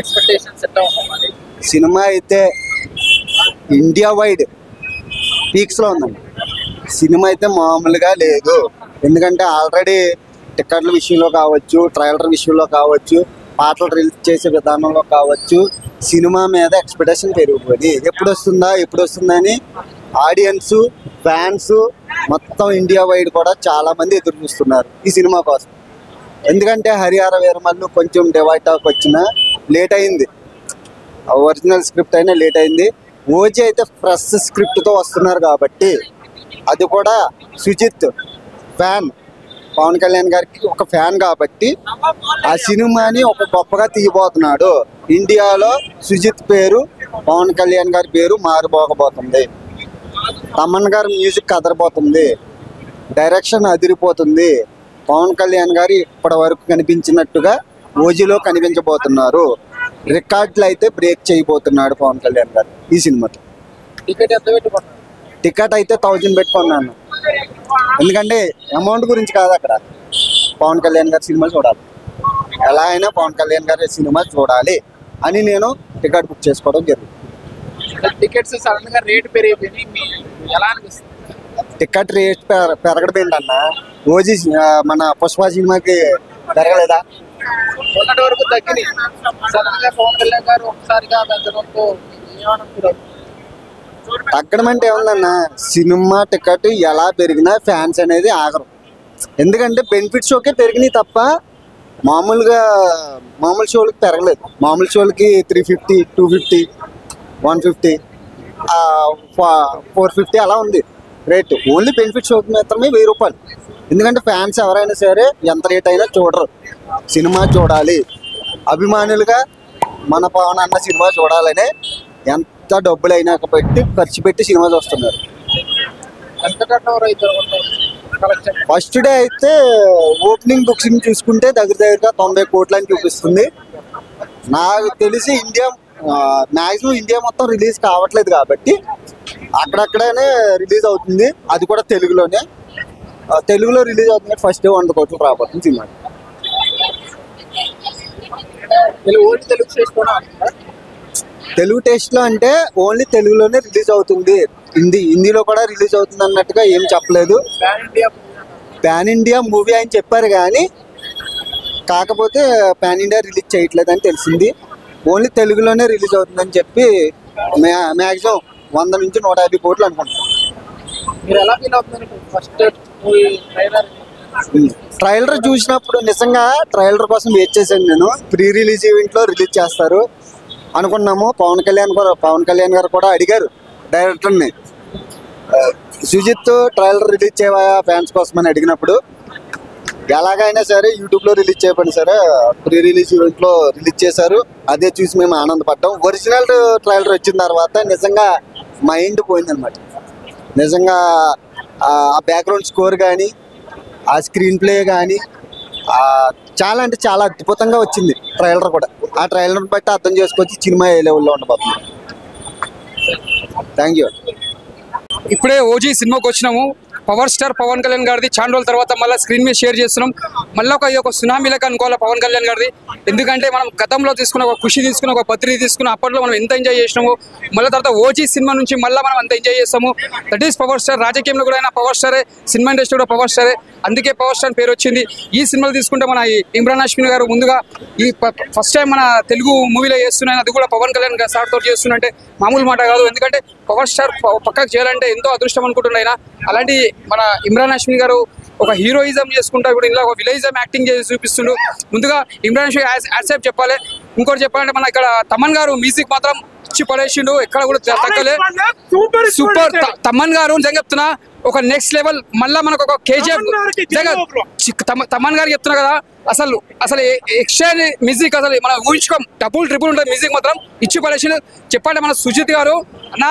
Expectations ఎట్లా ఉన్నాయి? Cinema అయితే ఇండియా వైడ్ పీక్స్లో ఉందండి. సినిమా అయితే మామూలుగా లేదు. ఎందుకంటే ఆల్రెడీ టికెట్ల విషయంలో కావచ్చు, ట్రైలర్ విషయంలో కావచ్చు, పాటలు రిలీజ్ చేసే విధానంలో కావచ్చు, సినిమా మీద ఎక్స్పెక్టేషన్ పెరిగిపోయింది. ఎప్పుడు వస్తుందా అని ఆడియన్స్, ఫ్యాన్స్ మొత్తం ఇండియా వైడ్ కూడా చాలామంది ఎదురు చూస్తున్నారు ఈ సినిమా కోసం. ఎందుకంటే హరిహర వీరమల్లు కొంచెం డివైడ్ టాక్ వచ్చినా లేట్ అయింది. ఒరిజినల్ స్క్రిప్ట్ అయినా లేట్ అయింది. ఓజీ అయితే ఫ్రెష్ స్క్రిప్ట్తో వస్తున్నారు కాబట్టి, అది కూడా సుజిత్ ఫ్యాన్, పవన్ కళ్యాణ్ గారికి ఒక ఫ్యాన్ కాబట్టి ఆ సినిమాని ఒక గొప్పగా తీయబోతున్నాడు. ఇండియాలో సుజిత్ పేరు, పవన్ కళ్యాణ్ గారి పేరు మారిపోకపోతుంది. తమన్ గారి మ్యూజిక్ అదరిపోతుంది, డైరెక్షన్ అదిరిపోతుంది. పవన్ కళ్యాణ్ గారు ఇప్పటి వరకు కనిపించినట్టుగా ఓజీలో కనిపించబోతున్నారు. రికార్డులు అయితే బ్రేక్ చేయబోతున్నాడు పవన్ కళ్యాణ్ గారు ఈ సినిమాతో. టికెట్ అయితే 1000 పెట్టుకున్నాను. ఎందుకంటే అమౌంట్ గురించి కాదు, అక్కడ పవన్ కళ్యాణ్ గారి సినిమా చూడాలి. ఎలా అయినా పవన్ కళ్యాణ్ గారి సినిమా చూడాలి అని నేను టికెట్ బుక్ చేసుకోవడం జరిగింది. టికెట్స్ సడన్ గా రేట్ పెరిగిపోయి ఎలా అనిపిస్తుంది? టికెట్ రేట్ పెరగడం ఏంటన్న, ఓజీ మన పుష్ప సినిమాకి పెరగలేదా? మొన్నటి వరకు తగ్గినాయి, సడన్ గా పవన్ కళ్యాణ్ గారు ఒకసారిగా పెంచడంతో ఏమనుకుంటారు? తగ్గడం అంటే ఏముందన్న, సినిమా టికెట్ ఎలా పెరిగినా ఫ్యాన్స్ అనేది ఆగరు. ఎందుకంటే బెనిఫిట్ షోకే పెరిగినాయి తప్ప మామూలు షోలకి పెరగలేదు. మామూలు షోలకి 350, 250, 150, 450 అలా ఉంది రేటు. ఓన్లీ బెనిఫిట్ షోకి మాత్రమే 1000 రూపాయలు. ఎందుకంటే ఫ్యాన్స్ ఎవరైనా సరే ఎంత రేట్ అయినా చూడరు, సినిమా చూడాలి. అభిమానులుగా మన పవన్ అన్న సినిమా చూడాలనే ఎంత డబ్బులైనా ఖర్చు పెట్టి సినిమా చూస్తున్నారు. ఫస్ట్ డే అయితే ఓపెనింగ్ బుకింగ్ చూసుకుంటే దగ్గరగా 90 కోట్లు అని చూపిస్తుంది. నాకు తెలిసి మ్యాక్సిమం ఇండియా మొత్తం రిలీజ్ కావట్లేదు కాబట్టి అక్కడక్కడనే రిలీజ్ అవుతుంది. అది కూడా తెలుగులో రిలీజ్ అవుతుంది. ఫస్ట్ డే 100 కోట్లు రాబోతుంది సినిమా. తెలుగు టెస్ట్లో అంటే ఓన్లీ తెలుగులోనే రిలీజ్ అవుతుంది, హిందీలో కూడా రిలీజ్ అవుతుంది అన్నట్టుగా ఏం చెప్పలేదు. పాన్ ఇండియా మూవీ అని చెప్పారు కానీ కాకపోతే పాన్ ఇండియా రిలీజ్ చేయట్లేదు అని తెలిసింది. ఓన్లీ తెలుగులోనే రిలీజ్ అవుతుందని చెప్పి మ్యాక్సిమం 100 నుంచి 150 కోట్లు అనుకుంటున్నాను. ట్రైలర్ చూసినప్పుడు నిజంగా ట్రైలర్ కోసం వెయిట్ చేశాను నేను. ప్రీ రిలీజ్ ఈవెంట్లో రిలీజ్ చేస్తారు అనుకున్నాము. పవన్ కళ్యాణ్ గారు కూడా అడిగారు డైరెక్టర్ని, సుజిత్ ట్రైలర్ రిలీజ్ చేయవా ఫ్యాన్స్ కోసం అని అడిగినప్పుడు, ఎలాగైనా సరే యూట్యూబ్లో రిలీజ్ చేయబడి సరే ప్రీ రిలీజ్ ఈవెంట్లో రిలీజ్ చేశారు. అదే చూసి మేము ఆనందపడ్డాం. ఒరిజినల్ ట్రైలర్ వచ్చిన తర్వాత నిజంగా మైండ్ పోయిందనమాట. నిజంగా ఆ బ్యాక్గ్రౌండ్ స్కోర్ కానీ, ఆ స్క్రీన్ ప్లే కానీ చాలా అంటే చాలా అద్భుతంగా వచ్చింది ట్రైలర్ కూడా. ఆ ట్రైలర్ బట్టి అర్థం చేసుకోవచ్చు సినిమా ఏ లెవెల్లో ఉండబోతుంది. Thank you. ఇప్పుడే ఓజీ సినిమాకి వచ్చినాము. పవర్ స్టార్ పవన్ కళ్యాణ్ గారిది చాలా రోజుల తర్వాత మళ్ళీ స్క్రీన్ మీద షేర్ చేస్తున్నాం. మళ్ళీ ఒక సునామీ లెక్క అనుకోవాలి పవన్ కళ్యాణ్ గారిది. ఎందుకంటే మనం గతంలో తీసుకున్న ఒక ఖుషి తీసుకున్న ఒక బద్రీ తీసుకున్న అప్పట్లో మనం ఎంత ఎంజాయ్ చేసినాము, మళ్ళీ తర్వాత ఓజీ సినిమా నుంచి మళ్ళీ మనం అంత ఎంజాయ్ చేస్తాము. That is power star. రాజకీయంలో కూడా ఆయన పవర్ స్టారే, సినిమా ఇండస్ట్రీ కూడా పవర్ స్టారే, అందుకే పవర్ స్టార్ పేరు వచ్చింది. ఈ సినిమాలు తీసుకుంటే మన ఇమ్రాన్ హాష్మి గారు ముందుగా ఈ ఫస్ట్ టైం మన తెలుగు మూవీలో చేస్తున్నాయి, అది కూడా పవన్ కళ్యాణ్ సార్ తోటి చేస్తున్నంటే మామూలు మాట కాదు. ఎందుకంటే పవర్ స్టార్ పక్కకు చేయాలంటే ఎంతో అదృష్టం అనుకుంటున్నాయి ఆయన. అలాంటి మన ఇమ్రాన్ హాష్మి గారు ఒక హీరోయిజం చేసుకుంటా ఇప్పుడు ఇలా ఒక విలేజం యాక్టింగ్ చేసి చూపిస్తుండు. ముందుగా ఇమ్రాన్ హాష్మి యాక్సెప్ట్ చెప్పాలి. ఇంకోటి చెప్పాలంటే మన ఇక్కడ తమన్ గారు మ్యూజిక్ మాత్రం ఇచ్చి పడేసిండు, ఎక్కడ కూడా తగ్గలే. సూపర్ తమన్ గారు నిజంగా చెప్తున్నా, ఒక నెక్స్ట్ లెవెల్. మళ్ళీ మనకు ఒక కేజీఎఫ్ తమన్ గారు చెప్తున్నా కదా, అసలు ఎక్స్ట్రా మ్యూజిక్ అసలు మనం ఊహించుకోం. డబుల్ ట్రిపుల్ ఉంటుంది మ్యూజిక్ మాత్రం ఇచ్చి పడేసిండు. చెప్పండి మన సుజిత్ గారు అన్న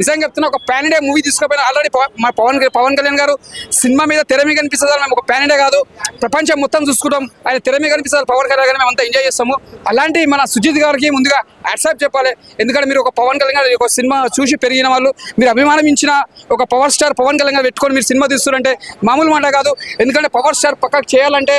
నిజంగా చెప్తున్నా, ఒక పాన్ ఇండియా మూవీ తీసుకోపోయినా ఆల్రెడీ మా పవన్ కళ్యాణ్ గారు సినిమా మీద తెర మీద కనిపిస్తుంది. మేము ఒక పాన్ ఇండియా కాదు, ప్రపంచం మొత్తం చూసుకుంటాం. ఆయన తెర మీద కనిపిస్తారు పవన్ కళ్యాణ్ గారిని మేము అంతా ఎంజాయ్ చేస్తాము. అలాంటి మన సుజిత్ గారికి ముందుగా యాక్సెప్ట్ చెప్పాలి. ఎందుకంటే మీరు ఒక పవన్ కళ్యాణ్ గారు ఒక సినిమా చూసి పెరిగిన వాళ్ళు, మీరు అభిమానించిన ఒక పవర్ స్టార్ పవన్ కళ్యాణ్ గారు పెట్టుకొని మీరు సినిమా తీస్తున్నారంటే మామూలు మాట కాదు. ఎందుకంటే పవర్ స్టార్ పక్కకు చేయాలంటే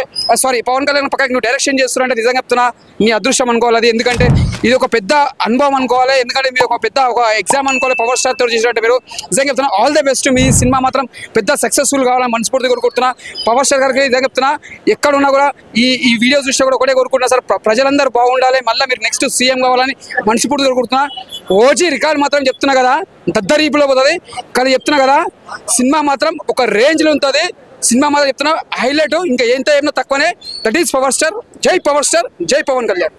పవన్ కళ్యాణ్ పక్కకి నువ్వు డైరెక్షన్ చేస్తున్నారంటే నిజంగా చెప్తున్నా నీ అదృష్టం అనుకోవాలి అది. ఎందుకంటే ఇది ఒక పెద్ద అనుభవం అనుకోవాలి. ఎందుకంటే మీరు ఒక పెద్ద ఒక ఎగ్జామ్ అనుకోవాలి పవర్ స్టార్ తో చేసినట్టు. మీరు నిజంగా చెప్తున్నా all the best. Me cinema మాత్రం పెద్ద సక్సెస్ఫుల్ కావాలని మనస్ఫూర్తి కోరుకుంటున్నా. పవర్ స్టార్ గారికి నిజంగా చెప్తున్నా, ఎక్కడ ఉన్నా కూడా ఈ వీడియో చూసినా కూడా ఒకటే కోరుకుంటున్నా సార్, ప్రజలందరూ బాగుండాలి, మళ్ళీ మీరు నెక్స్ట్ సీఎం కావాలని మనస్ఫూర్తి కోరుకుంటున్నా. ఓజీ రికార్డ్ మాత్రం చెప్తున్నా కదా దద్దరీపులో పోతుంది, కానీ చెప్తున్నా కదా సినిమా మాత్రం ఒక రేంజ్ లో ఉంటుంది. సినిమా మాత్రం చెప్తున్నా హైలైట్, ఇంకా ఎంత ఏమో తక్కువనే. That is power star. జై పవర్ స్టార్, జై పవన్ కళ్యాణ్.